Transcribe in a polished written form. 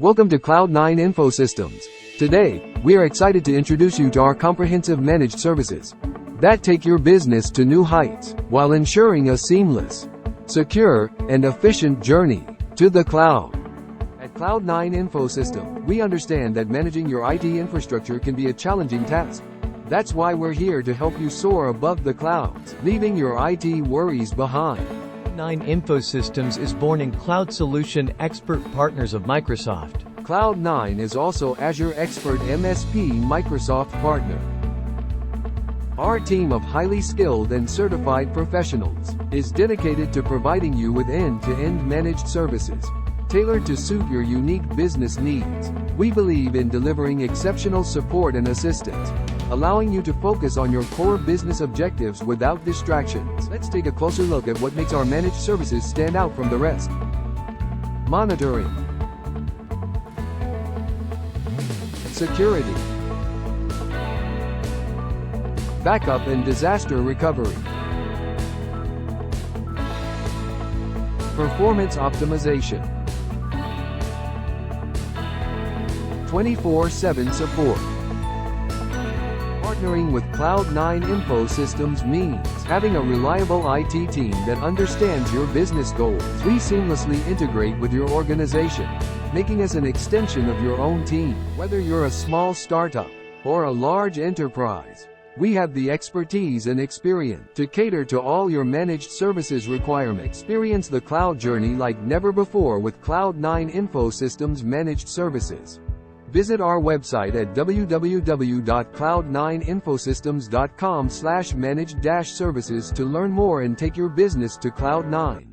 Welcome to Cloud9 Infosystems. Today, we are excited to introduce you to our comprehensive managed services that take your business to new heights while ensuring a seamless, secure, and efficient journey to the cloud. At Cloud9 Infosystems, we understand that managing your IT infrastructure can be a challenging task. That's why we're here to help you soar above the clouds, leaving your IT worries behind. Cloud9 Infosystems is born in cloud solution expert partners of Microsoft. Cloud9 is also Azure Expert MSP Microsoft partner. Our team of highly skilled and certified professionals is dedicated to providing you with end-to-end managed services tailored to suit your unique business needs. We believe in delivering exceptional support and assistance, allowing you to focus on your core business objectives without distractions. Let's take a closer look at what makes our managed services stand out from the rest. Monitoring, security, backup and disaster recovery, performance optimization, 24/7 support. Partnering with Cloud9 Infosystems means having a reliable IT team that understands your business goals. We seamlessly integrate with your organization, making us an extension of your own team. Whether you're a small startup or a large enterprise, we have the expertise and experience to cater to all your managed services requirements. Experience the cloud journey like never before with Cloud9 Infosystems Managed Services. Visit our website at www.cloud9infosystems.com/managed-services to learn more and take your business to Cloud9.